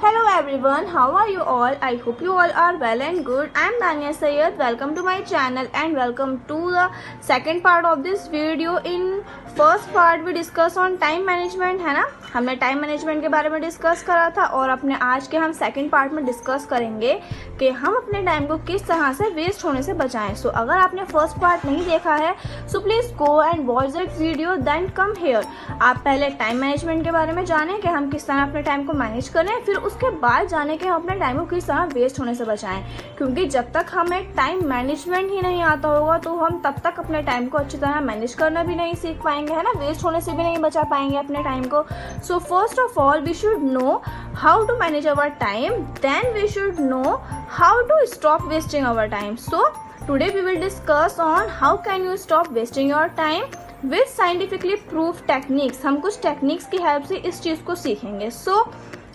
Hello everyone, how are you all? I hope you all are well and good. I am Dania Sayyed. Welcome to my channel and welcome to the second part of this video. In first part we discuss on time management, है ना। हमने time management के बारे में discuss करा था और अपने आज के हम सेकंड पार्ट में डिस्कस करेंगे कि हम अपने टाइम को किस तरह से वेस्ट होने से बचाएं। सो अगर आपने फर्स्ट पार्ट नहीं देखा है so please go and watch that video then come here. आप पहले टाइम मैनेजमेंट के बारे में जानें कि हम किस तरह अपने टाइम को मैनेज करें, फिर उसके बाद जाने कि हम अपने टाइम को किस तरह वेस्ट होने से बचाएं। क्योंकि जब तक हमें टाइम मैनेजमेंट ही नहीं आता होगा तो हम तब तक अपने टाइम को अच्छी तरह मैनेज करना भी नहीं सीख पाएंगे, है ना। वेस्ट होने से भी नहीं बचा पाएंगे अपने टाइम को। So first of all we should know how to manage our time, then we should know how to stop wasting our time. So today we will discuss on how can you stop wasting your time with scientifically proved techniques. हम कुछ techniques की help से इस चीज़ को सीखेंगे। So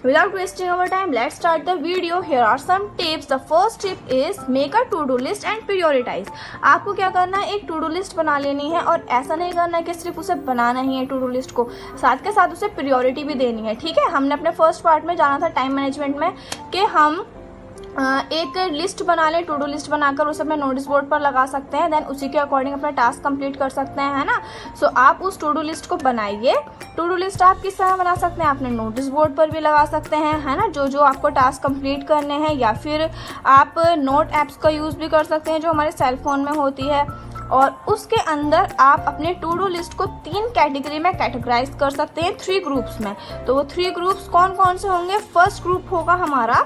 without wasting our time, let's start the video. Here are some tips. The first tip is make a to-do list and prioritize. आपको क्या करना है, एक to-do list बना लेनी है और ऐसा नहीं करना है कि सिर्फ उसे बनाना ही है to-do list को, साथ के साथ उसे priority भी देनी है। ठीक है, हमने अपने फर्स्ट पार्ट में जाना था टाइम मैनेजमेंट में कि हम एक लिस्ट बना लें, टू डू लिस्ट बनाकर उसे अपने नोटिस बोर्ड पर लगा सकते हैं, देन उसी के अकॉर्डिंग अपना टास्क कंप्लीट कर सकते हैं, है ना। सो आप उस टू डू लिस्ट को बनाइए। टू डू लिस्ट आप किस तरह बना सकते हैं, अपने नोटिस बोर्ड पर भी लगा सकते हैं, है ना, जो जो आपको टास्क कंप्लीट करने हैं, या फिर आप नोट ऐप्स का यूज़ भी कर सकते हैं जो हमारे सेल फोन में होती है। और उसके अंदर आप अपने टू डू लिस्ट को 3 कैटेगरी में कैटेगराइज कर सकते हैं, 3 ग्रुप्स में। तो वो 3 ग्रुप्स कौन कौन से होंगे? फर्स्ट ग्रुप होगा हमारा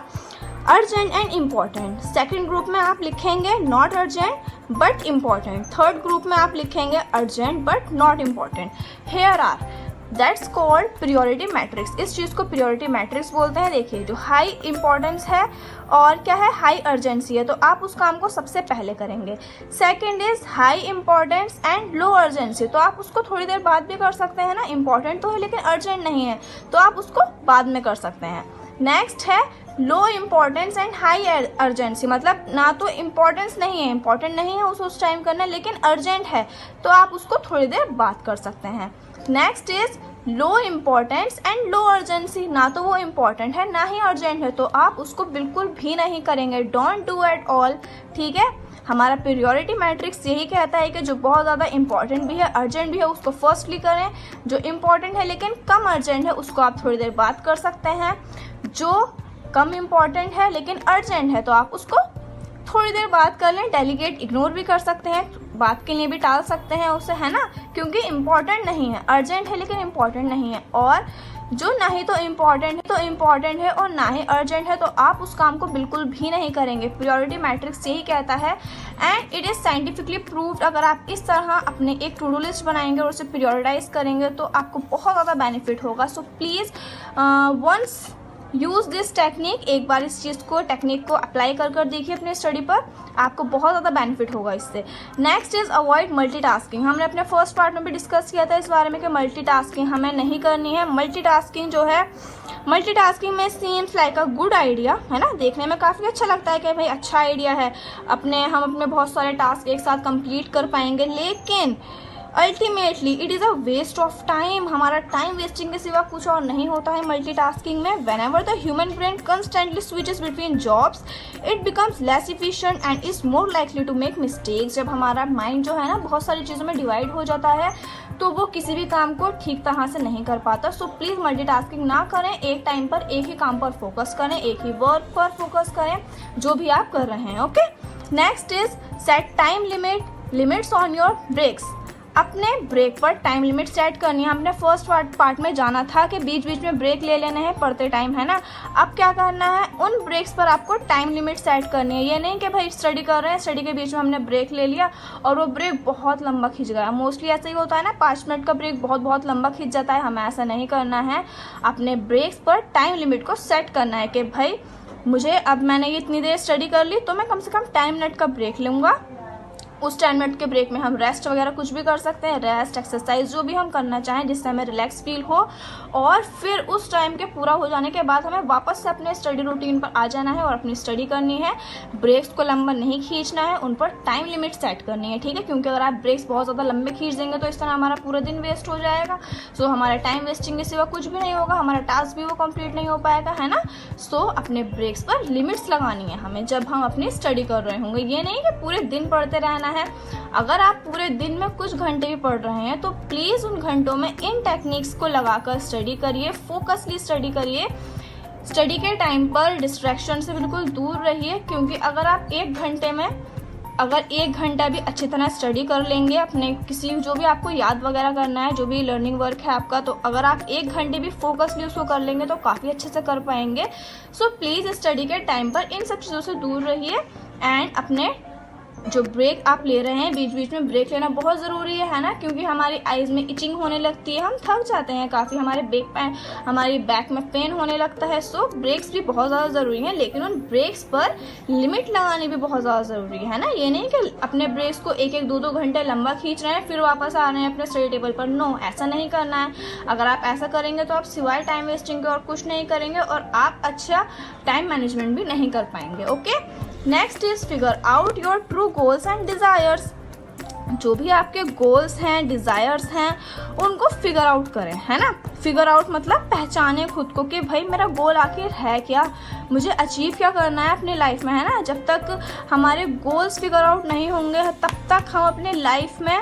urgent and important. Second group में आप लिखेंगे not urgent but important. Third group में आप लिखेंगे urgent but not important. Here are that's called priority matrix. इस चीज़ को प्रियोरिटी मैट्रिक्स बोलते हैं। देखिए, जो हाई इंपॉर्टेंस है और क्या है, हाई अर्जेंसी है, तो आप उस काम को सबसे पहले करेंगे। Second is high importance and low urgency, तो आप उसको थोड़ी देर बाद भी कर सकते हैं ना, इंपॉर्टेंट तो है लेकिन अर्जेंट नहीं है, तो आप उसको बाद में कर सकते हैं। नेक्स्ट है लो इम्पॉर्टेंस एंड हाई अर्जेंसी, मतलब ना तो इम्पॉर्टेंस नहीं है, इम्पॉर्टेंट नहीं है उस टाइम करना, लेकिन अर्जेंट है तो आप उसको थोड़ी देर बाद कर सकते हैं। Next is low importance and low urgency, ना तो वो इम्पॉर्टेंट है ना ही अर्जेंट है, तो आप उसको बिल्कुल भी नहीं करेंगे, डोंट डू एट ऑल। ठीक है, हमारा प्रियोरिटी मैट्रिक्स यही कहता है कि जो बहुत ज़्यादा इंपॉर्टेंट भी है, अर्जेंट भी है, उसको फर्स्टली करें। जो इम्पॉर्टेंट है लेकिन कम अर्जेंट है उसको आप थोड़ी देर बाद कर सकते हैं। जो कम इम्पॉर्टेंट है लेकिन अर्जेंट है तो आप उसको थोड़ी देर बाद कर लें। डेलीगेट इग्नोर भी कर सकते हैं, बात के लिए भी टाल सकते हैं उसे, है ना, क्योंकि इम्पॉर्टेंट नहीं है, अर्जेंट है लेकिन इम्पॉर्टेंट नहीं है। और जो ना ही तो इम्पॉर्टेंट है और ना ही अर्जेंट है तो आप उस काम को बिल्कुल भी नहीं करेंगे। प्रियोरिटी मैट्रिक्स यही कहता है and it is scientifically proved. अगर आप इस तरह अपने एक टू डू लिस्ट बनाएंगे और उसे प्रियोरिटाइज करेंगे तो आपको बहुत ज़्यादा बेनिफिट होगा। So please once use this technique, एक बार इस चीज़ को टेक्निक को अप्लाई कर देखिए अपने स्टडी पर, आपको बहुत ज़्यादा बेनिफिट होगा इससे। Next is avoid multitasking. हमने अपने फर्स्ट पार्ट में भी डिस्कस किया था इस बारे में कि मल्टीटास्किंग हमें नहीं करनी है। मल्टीटास्किंग जो है, मल्टीटास्किंग में seems like a good idea, है ना, देखने में काफ़ी अच्छा लगता है कि भाई अच्छा आइडिया है, हम अपने बहुत सारे टास्क एक साथ कंप्लीट कर पाएंगे, लेकिन ultimately it is a waste of time. हमारा टाइम वेस्टिंग के सिवा कुछ और नहीं होता है मल्टीटास्किंग में। Whenever the human brain constantly switches between jobs it becomes less efficient and is more likely to make mistakes. जब हमारा माइंड जो है ना बहुत सारी चीज़ों में डिवाइड हो जाता है तो वो किसी भी काम को ठीक तरह से नहीं कर पाता। सो प्लीज़ मल्टीटास्किंग ना करें, एक टाइम पर एक ही काम पर फोकस करें, एक ही वर्क पर फोकस करें जो भी आप कर रहे हैं। Okay, next is set time limits on your breaks. अपने ब्रेक पर टाइम लिमिट सेट करनी है। हमने फर्स्ट पार्ट में जाना था कि बीच बीच में ब्रेक ले लेने हैं पढ़ते टाइम, है ना। अब क्या करना है, उन ब्रेक्स पर आपको टाइम लिमिट सेट करनी है। ये नहीं कि भाई स्टडी कर रहे हैं, स्टडी के बीच में हमने ब्रेक ले लिया और वो ब्रेक बहुत लंबा खिंच गया। मोस्टली ऐसा ही होता है ना, 5 मिनट का ब्रेक बहुत लंबा खिंच जाता है। हमें ऐसा नहीं करना है, अपने ब्रेक्स पर टाइम लिमिट को सेट करना है कि भाई मुझे अब मैंने इतनी देर स्टडी कर ली तो मैं कम से कम 10 मिनट का ब्रेक लूँगा उस 10 मिनट के ब्रेक में हम रेस्ट वगैरह कुछ भी कर सकते हैं, रेस्ट एक्सरसाइज जो भी हम करना चाहें जिससे हमें रिलैक्स फील हो। और फिर उस टाइम के पूरा हो जाने के बाद हमें वापस से अपने स्टडी रूटीन पर आ जाना है और अपनी स्टडी करनी है। ब्रेक्स को लंबा नहीं खींचना है, उन पर टाइम लिमिट सेट करनी है, ठीक है, क्योंकि अगर आप ब्रेक्स बहुत ज़्यादा लंबे खींच देंगे तो इस तरह हमारा पूरा दिन वेस्ट हो जाएगा। सो हमारा टाइम वेस्टिंग के सिवा कुछ भी नहीं होगा, हमारा टास्क भी वो कंप्लीट नहीं हो पाएगा, है ना। सो अपने ब्रेक्स पर लिमिट्स लगानी है हमें जब हम अपनी स्टडी कर रहे होंगे। ये नहीं कि पूरे दिन पढ़ते रहना है। अगर आप पूरे दिन में कुछ घंटे भी पढ़ रहे हैं तो प्लीज़ उन घंटों में इन टेक्निक्स को लगाकर स्टडी करिए, फोकसली स्टडी करिए। स्टडी के टाइम पर डिस्ट्रैक्शन से बिल्कुल दूर रहिए, क्योंकि अगर आप एक घंटा भी अच्छी तरह स्टडी कर लेंगे अपने किसी जो भी आपको याद वगैरह करना है, जो भी लर्निंग वर्क है आपका, तो अगर आप 1 घंटे भी फोकसली उसको कर लेंगे तो काफ़ी अच्छे से कर पाएंगे। सो प्लीज़ स्टडी के टाइम पर इन सब चीज़ों से दूर रहिए एंड अपने जो ब्रेक आप ले रहे हैं बीच बीच में ब्रेक लेना बहुत ज़रूरी है ना, क्योंकि हमारी आइज़ में इचिंग होने लगती है, हम थक जाते हैं काफ़ी, हमारी बैक में पेन होने लगता है। सो ब्रेक्स भी बहुत ज़्यादा ज़रूरी हैं, लेकिन उन ब्रेक्स पर लिमिट लगानी भी बहुत ज़्यादा ज़रूरी है ना। ये नहीं कि अपने ब्रेक्स को 1-1, 2-2 घंटे लंबा खींच रहे हैं फिर वापस आ रहे हैं अपने स्टडी टेबल पर। नो, ऐसा नहीं करना है। अगर आप ऐसा करेंगे तो आप सिवाय टाइम वेस्टिंग के और कुछ नहीं करेंगे और आप अच्छा टाइम मैनेजमेंट भी नहीं कर पाएंगे। Okay, next is figure out your true goals and desires. जो भी आपके गोल्स हैं, डिज़ायर्स हैं, उनको फिगर आउट करें, है ना। फिगर आउट मतलब पहचाने खुद को कि भाई मेरा गोल आखिर है क्या, मुझे अचीव क्या करना है अपनी लाइफ में, है ना। जब तक हमारे गोल्स फिगर आउट नहीं होंगे तब तक हम अपने लाइफ में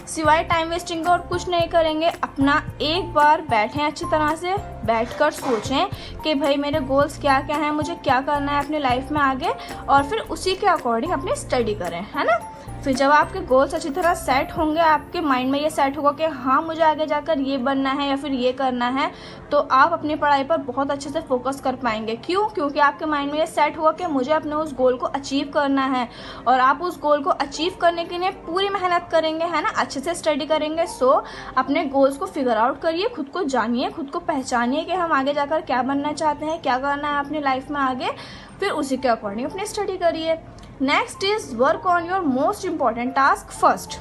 सिवाय टाइम वेस्टिंग का और कुछ नहीं करेंगे। अपना एक बार बैठें, अच्छी तरह से बैठकर सोचें कि भाई मेरे गोल्स क्या क्या हैं, मुझे क्या करना है अपनी लाइफ में आगे, और फिर उसी के अकॉर्डिंग अपनी स्टडी करें, है ना। फिर जब आपके गोल्स अच्छी तरह सेट होंगे, आपके माइंड में ये सेट होगा कि हाँ मुझे आगे जाकर ये बनना है या फिर ये करना है, तो आप अपनी पढ़ाई पर बहुत अच्छे से फोकस कर पाएंगे। क्यों? क्योंकि आपके माइंड में ये सेट होगा कि मुझे अपने उस गोल को अचीव करना है, और आप उस गोल को अचीव करने के लिए पूरी मेहनत करेंगे, है ना, अच्छे से स्टडी करेंगे। सो अपने गोल्स को फिगर आउट करिए, खुद को जानिए, खुद को पहचानिए कि हम आगे जाकर क्या बनना चाहते हैं, क्या करना है अपनी लाइफ में आगे, फिर उसी के अकॉर्डिंग अपनी स्टडी करिए। Next is work on your most important task first.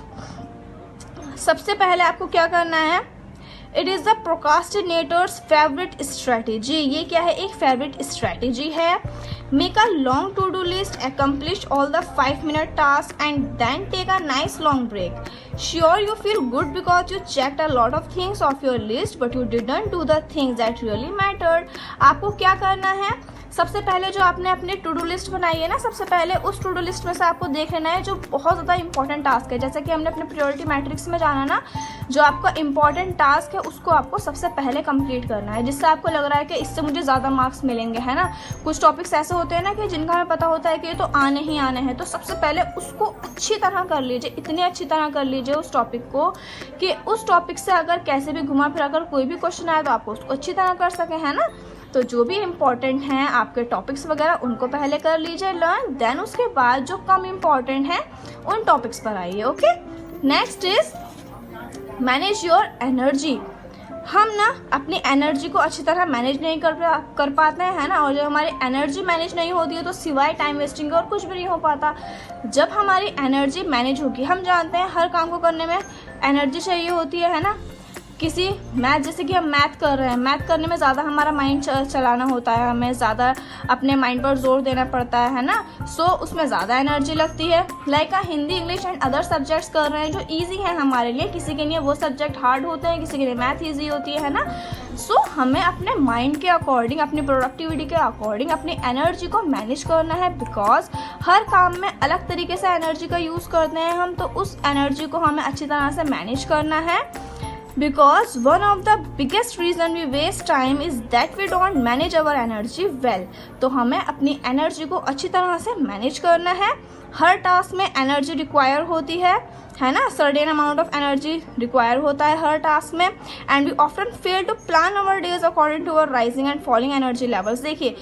सबसे पहले आपको क्या करना है, it is the procrastinators favourite strategy. ये क्या है? एक फेवरेट स्ट्रैटेजी है। Make a long to do list, accomplish all the 5-minute tasks and then take a nice long break. Sure, you feel good because you checked a lot of things off your list, but you didn't do the things that really mattered. आपको क्या करना है? सबसे पहले जो आपने अपनी to do list बनाई है ना, सबसे पहले उस टू डू लिस्ट में से आपको देख लेना है जो बहुत ज़्यादा इंपॉर्टेंट टास्क है। जैसे कि हमने अपने प्रायोरिटी मैट्रिक्स में जाना ना, जो आपका इंपॉर्टेंट टास्क है उसको आपको सबसे पहले कंप्लीट करना है, जिससे आपको लग रहा है कि इससे मुझे ज़्यादा मार्क्स मिलेंगे, है ना। कुछ टॉपिक्स ऐसे होते हैं ना कि जिनका हमें पता होता है कि ये तो आने ही आने हैं, तो सबसे पहले उसको अच्छी तरह कर लीजिए, इतनी अच्छी तरह कर लीजिए उस टॉपिक को कि उस टॉपिक से अगर कैसे भी घुमा फिरा कर कोई भी क्वेश्चन आए तो आप उसको अच्छी तरह कर सकें, है ना। तो जो भी इम्पॉर्टेंट हैं आपके टॉपिक्स वगैरह उनको पहले कर लीजिए लर्न, देन उसके बाद जो कम इम्पॉर्टेंट हैं उन टॉपिक्स पर आइए। Okay, next is manage your energy. हम ना अपनी एनर्जी को अच्छी तरह मैनेज नहीं कर पाते हैं, है ना। और जब हमारी एनर्जी मैनेज नहीं होती है तो सिवाय टाइम वेस्टिंग और कुछ भी नहीं हो पाता। जब हमारी एनर्जी मैनेज होगी, हम जानते हैं हर काम को करने में एनर्जी चाहिए होती है ना। किसी मैथ, जैसे कि हम मैथ कर रहे हैं, मैथ करने में ज़्यादा हमारा माइंड चलाना होता है, हमें ज़्यादा अपने माइंड पर जोर देना पड़ता है ना। सो उसमें ज़्यादा एनर्जी लगती है। Like Hindi, English and other subjects कर रहे हैं जो इजी हैं हमारे लिए, किसी के लिए वो सब्जेक्ट हार्ड होते हैं, किसी के लिए मैथ ईजी होती है ना। सो हमें अपने माइंड के अकॉर्डिंग, अपनी प्रोडक्टिविटी के अकॉर्डिंग अपनी एनर्जी को मैनेज करना है, बिकॉज हर काम में अलग तरीके से एनर्जी का यूज़ करते हैं हम, तो उस एनर्जी को हमें अच्छी तरह से मैनेज करना है। Because one of the biggest reason we waste time is that we don't manage our energy well. तो हमें अपनी एनर्जी को अच्छी तरह से मैनेज करना है। हर टास्क में एनर्जी रिक्वायर होती है, है ना, certain amount of energy require होता है हर टास्क में, and we often fail to plan our days according to our rising and falling energy levels. देखिए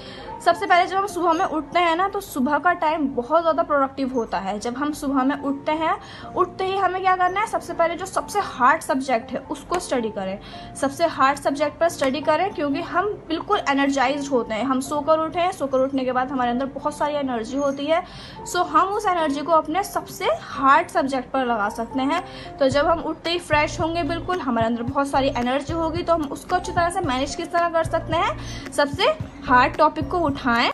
सबसे पहले जब हम सुबह में उठते हैं ना, तो सुबह का टाइम बहुत ज़्यादा प्रोडक्टिव होता है। जब हम सुबह में उठते हैं, उठते ही हमें क्या करना है, सबसे पहले जो सबसे हार्ड सब्जेक्ट है उसको स्टडी करें, सबसे हार्ड सब्जेक्ट पर स्टडी करें, क्योंकि हम बिल्कुल एनर्जाइज्ड होते हैं। हम सोकर उठे हैं, सोकर उठने के बाद हमारे अंदर बहुत सारी एनर्जी होती है, सो हम उस एनर्जी को अपने सबसे हार्ड सब्जेक्ट पर लगा सकते हैं। तो जब हम उठते ही फ्रेश होंगे, बिल्कुल हमारे अंदर बहुत सारी एनर्जी होगी, तो हम उसको अच्छी तरह से मैनेज किस तरह कर सकते हैं, सबसे हार्ड टॉपिक को उठाएं।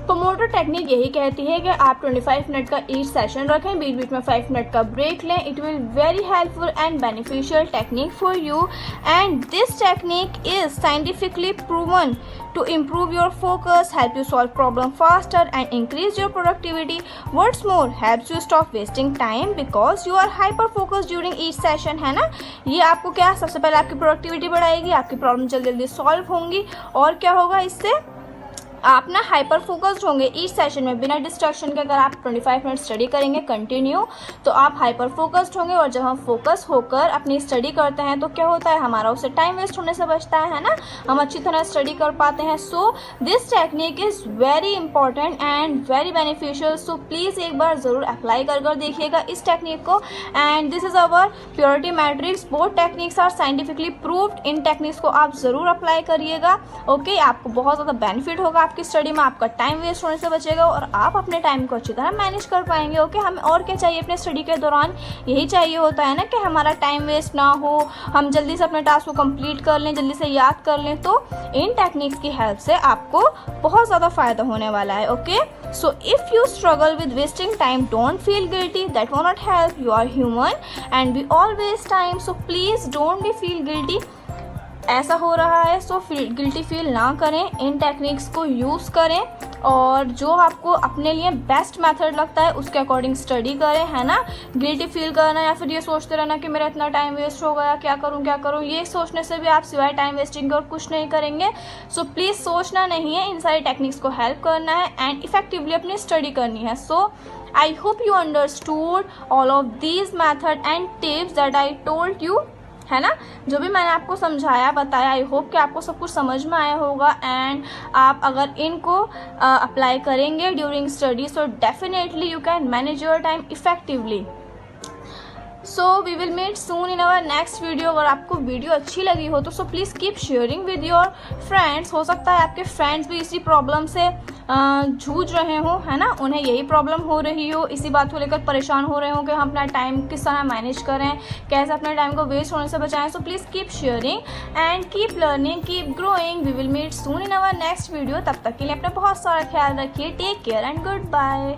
पोमोडोरो टेक्निक यही कहती है कि आप 25 मिनट का ईच सेशन रखें, बीच बीच में 5 मिनट का ब्रेक लें। It will very helpful and beneficial technique for you, and this technique is scientifically proven to improve your focus, help you solve problem faster and increase your productivity. What's more, helps you stop wasting time because you are hyper focused during each session, है ना। ये आपको क्या, सबसे पहले आपकी productivity बढ़ाएगी, आपकी प्रॉब्लम जल्दी जल्दी सॉल्व होंगी, और क्या होगा इससे, आप ना हाइपर फोकस्ड होंगे ईच सेशन में बिना डिस्ट्रैक्शन के। अगर आप 25 मिनट स्टडी करेंगे कंटिन्यू, तो आप हाइपर फोकस्ड होंगे, और जब हम फोकस होकर अपनी स्टडी करते हैं तो क्या होता है, हमारा उससे टाइम वेस्ट होने से बचता है ना, हम अच्छी तरह स्टडी कर पाते हैं। So this technique is very important and very beneficial. So please एक बार ज़रूर अप्लाई कर देखिएगा इस टेक्निक को, and this is our purity matrix. Both techniques are scientifically proved. इन टेक्निक्स को आप ज़रूर अप्लाई करिएगा, ओके। आपको बहुत ज़्यादा बेनिफिट होगा आपकी स्टडी में, आपका टाइम वेस्ट होने से बचेगा, और आप अपने टाइम को अच्छी तरह मैनेज कर पाएंगे, ओके। हमें और क्या चाहिए अपने स्टडी के दौरान, यही चाहिए होता है ना कि हमारा टाइम वेस्ट ना हो, हम जल्दी से अपने टास्क को कंप्लीट कर लें, जल्दी से याद कर लें। तो इन टेक्निक्स की हेल्प से आपको बहुत ज़्यादा फ़ायदा होने वाला है, okay. So if you struggle with wasting time, don't feel guilty, that will not help. You are human and we all waste time, so please don't be feel guilty. ऐसा हो रहा है, सो गिल्टी फील ना करें, इन techniques को use करें, और जो आपको अपने लिए बेस्ट मेथड लगता है उसके अकॉर्डिंग स्टडी करें, है ना। गिल्टी फील करना या फिर ये सोचते रहना कि मेरा इतना टाइम वेस्ट हो गया, क्या करूं, ये सोचने से भी आप सिवाय टाइम वेस्टिंग के और कुछ नहीं करेंगे। सो प्लीज़ सोचना नहीं है, इन सारी टेक्निक्स को हेल्प करना है एंड इफेक्टिवली अपनी स्टडी करनी है। So I hope you understood all of these method and tips that I told you, है ना। जो भी मैंने आपको समझाया बताया, आई होप कि आपको सब कुछ समझ में आया होगा, एंड आप अगर इनको अप्लाई करेंगे during study, so definitely you can manage your time effectively. So we will meet soon in our next video. अगर आपको वीडियो अच्छी लगी हो तो so please keep sharing with your friends. हो सकता है आपके फ्रेंड्स भी इसी प्रॉब्लम से जूझ रहे हो, है ना, उन्हें यही प्रॉब्लम हो रही हो, इसी बात को लेकर परेशान हो रहे हो कि हम अपना टाइम किस तरह मैनेज करें, कैसे अपने टाइम को वेस्ट होने से बचाएं। So please keep sharing and keep learning, keep growing. We will meet soon in our next video. तब तक के लिए अपना बहुत सारा ख्याल रखिए। Take care and good bye.